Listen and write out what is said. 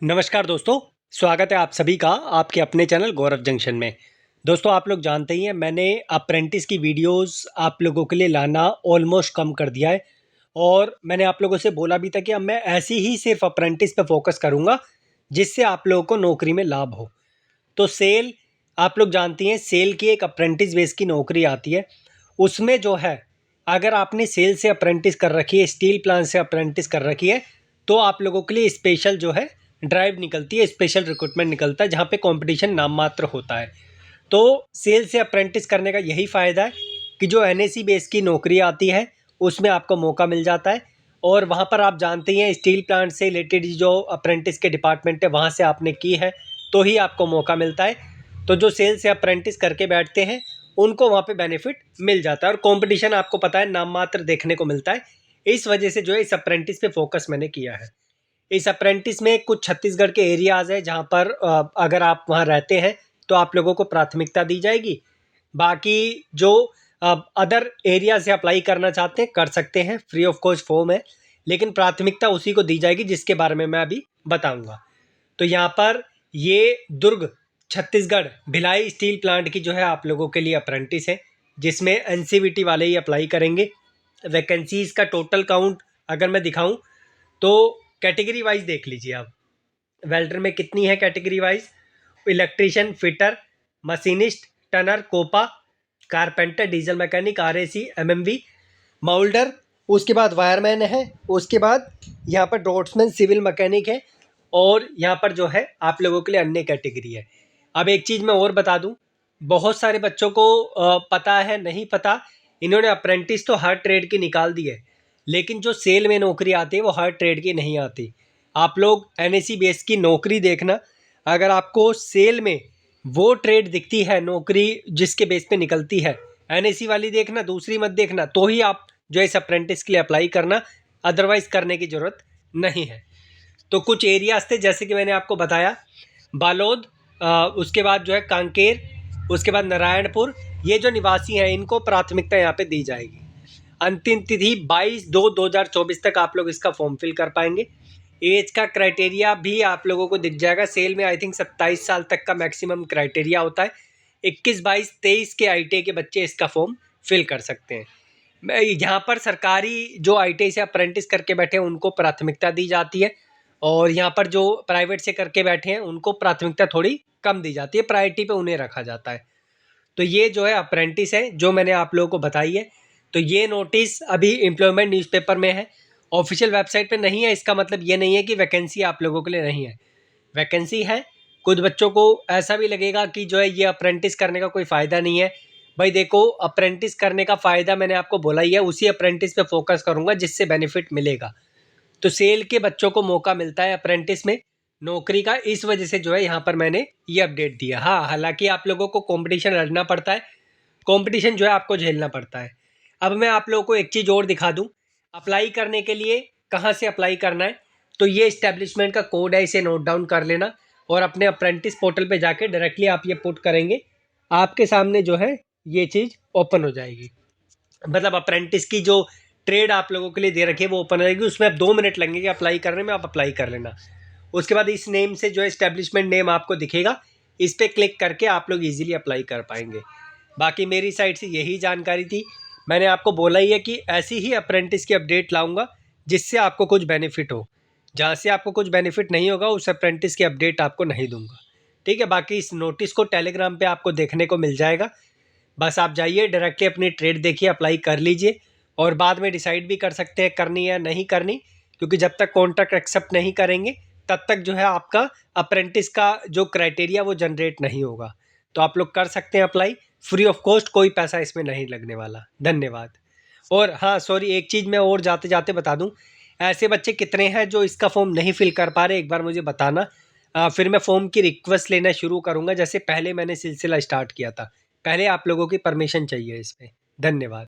नमस्कार दोस्तों, स्वागत है आप सभी का आपके अपने चैनल गौरव जंक्शन में। दोस्तों आप लोग जानते ही हैं मैंने अप्रेंटिस की वीडियोस आप लोगों के लिए लाना ऑलमोस्ट कम कर दिया है और मैंने आप लोगों से बोला भी था कि अब मैं ऐसी ही सिर्फ अप्रेंटिस पे फोकस करूंगा जिससे आप लोगों को नौकरी में लाभ हो। तो सेल आप लोग जानती हैं सेल की एक अप्रेंटिस बेस की नौकरी आती है। उसमें जो है अगर आपने सेल से अप्रेंटिस कर रखी है, स्टील प्लांट से अप्रेंटिस कर रखी है, तो आप लोगों के लिए स्पेशल जो है ड्राइव निकलती है, स्पेशल रिक्रूटमेंट निकलता है जहाँ पे कंपटीशन नाम मात्र होता है। तो सेल से अप्रेंटिस करने का यही फ़ायदा है कि जो एनएसी बेस की नौकरी आती है उसमें आपको मौका मिल जाता है और वहाँ पर आप जानते हैं स्टील प्लांट से रिलेटेड जो अप्रेंटिस के डिपार्टमेंट है वहाँ से आपने की है तो ही आपको मौका मिलता है। तो जो सेल से अप्रेंटिस करके बैठते हैं उनको वहाँ पे बेनिफिट मिल जाता है और कंपटीशन आपको पता है नाम मात्र देखने को मिलता है। इस वजह से जो है इस अप्रेंटिस पे फोकस मैंने किया है। इस अप्रेंटिस में कुछ छत्तीसगढ़ के एरियाज़ है जहाँ पर अगर आप वहाँ रहते हैं तो आप लोगों को प्राथमिकता दी जाएगी। बाकी जो अदर एरिया से अप्लाई करना चाहते हैं कर सकते हैं, फ्री ऑफ कॉस्ट फॉर्म है, लेकिन प्राथमिकता उसी को दी जाएगी जिसके बारे में मैं अभी बताऊंगा। तो यहाँ पर ये दुर्ग छत्तीसगढ़ भिलाई स्टील प्लांट की जो है आप लोगों के लिए अप्रेंटिस है जिसमें एनसीवीटी वाले ही अप्लाई करेंगे। वैकेंसीज़ का टोटल काउंट अगर मैं दिखाऊं तो कैटेगरी वाइज देख लीजिए आप, वेल्डर में कितनी है category wise, electrician, fitter, machinist, turner, COPA, carpenter, diesel mechanic, RAC, MMV, moulder, उसके बाद वायरमैन है, उसके बाद यहाँ पर ड्राफ्ट्समैन, सिविल मैकेनिक है और यहाँ पर जो है आप लोगों के लिए अन्य कैटेगरी है। अब एक चीज़ मैं और बता दूँ, बहुत सारे बच्चों को पता है नहीं पता, इन्होंने अप्रेंटिस तो हर ट्रेड की निकाल दी है लेकिन जो सेल में नौकरी आती है वो हर ट्रेड की नहीं आती। आप लोग एनएसी बेस की नौकरी देखना, अगर आपको सेल में वो ट्रेड दिखती है नौकरी जिसके बेस पे निकलती है, एनएसी वाली देखना, दूसरी मत देखना, तो ही आप जो इस अप्रेंटिस के लिए अप्लाई करना, अदरवाइज करने की ज़रूरत नहीं है। तो कुछ एरियाज थे जैसे कि मैंने आपको बताया, बालोद, उसके बाद जो है कांकेर, उसके बाद नारायणपुर, ये जो निवासी हैं इनको प्राथमिकता यहाँ पे दी जाएगी। अंतिम तिथि 22/2/2024 तक आप लोग इसका फॉर्म फिल कर पाएंगे। एज का क्राइटेरिया भी आप लोगों को दिख जाएगा। सेल में आई थिंक 27 साल तक का मैक्सिमम क्राइटेरिया होता है। 21, 22, 23 के आईटीआई के बच्चे इसका फॉर्म फिल कर सकते हैं। यहाँ पर सरकारी जो आईटीआई से अप्रेंटिस करके बैठे हैं उनको प्राथमिकता दी जाती है और यहाँ पर जो प्राइवेट से करके बैठे हैं उनको प्राथमिकता थोड़ी कम दी जाती है, प्रायोरिटी पे उन्हें रखा जाता है। तो ये जो है अप्रेंटिस है जो मैंने आप लोगों को बताई है। तो ये नोटिस अभी एम्प्लॉयमेंट न्यूज़पेपर में है, ऑफिशियल वेबसाइट पे नहीं है। इसका मतलब ये नहीं है कि वैकेंसी आप लोगों के लिए नहीं है, वैकेंसी है। कुछ बच्चों को ऐसा भी लगेगा कि जो है ये अप्रेंटिस करने का कोई फ़ायदा नहीं है। भाई देखो, अप्रेंटिस करने का फ़ायदा मैंने आपको बोला ही है, उसी अप्रेंटिस पे फोकस करूँगा जिससे बेनिफिट मिलेगा। तो सेल के बच्चों को मौका मिलता है अप्रेंटिस में नौकरी का, इस वजह से जो है यहाँ पर मैंने ये अपडेट दिया। हाँ, हालांकि आप लोगों को कंपटीशन लड़ना पड़ता है, कंपटीशन जो है आपको झेलना पड़ता है। अब मैं आप लोगों को एक चीज़ और दिखा दूँ, अप्लाई करने के लिए कहाँ से अप्लाई करना है। तो ये इस्टेब्लिशमेंट का कोड है, इसे नोट डाउन कर लेना और अपने अप्रेंटिस पोर्टल पे जाके डायरेक्टली आप ये पुट करेंगे, आपके सामने जो है ये चीज़ ओपन हो जाएगी। मतलब अप्रेंटिस की जो ट्रेड आप लोगों के लिए दे रखी है वो ओपन हो जाएगी। उसमें अब 2 मिनट लगेंगे अप्लाई करने में, आप अप्लाई कर लेना। उसके बाद इस नेम से जो है इस्टेब्लिशमेंट नेम आपको दिखेगा, इस पर क्लिक करके आप लोग ईजिली अप्लाई कर पाएंगे। बाकी मेरी साइड से यही जानकारी थी। मैंने आपको बोला ही है कि ऐसी ही अप्रेंटिस की अपडेट लाऊंगा जिससे आपको कुछ बेनिफिट हो। जहाँ से आपको कुछ बेनिफिट नहीं होगा उस अप्रेंटिस की अपडेट आपको नहीं दूंगा, ठीक है। बाकी इस नोटिस को टेलीग्राम पे आपको देखने को मिल जाएगा। बस आप जाइए डायरेक्टली अपनी ट्रेड देखिए, अप्लाई कर लीजिए और बाद में डिसाइड भी कर सकते हैं करनी है नहीं करनी, क्योंकि जब तक कॉन्ट्रैक्ट एक्सेप्ट नहीं करेंगे तब तक जो है आपका अप्रेंटिस का जो क्राइटेरिया वो जनरेट नहीं होगा। तो आप लोग कर सकते हैं अप्लाई, फ्री ऑफ कॉस्ट, कोई पैसा इसमें नहीं लगने वाला। धन्यवाद। और हाँ सॉरी, एक चीज़ मैं और जाते जाते बता दूं, ऐसे बच्चे कितने हैं जो इसका फॉर्म नहीं फिल कर पा रहे, एक बार मुझे बताना। फिर मैं फॉर्म की रिक्वेस्ट लेना शुरू करूँगा जैसे पहले मैंने सिलसिला स्टार्ट किया था। पहले आप लोगों की परमिशन चाहिए इस पर। धन्यवाद।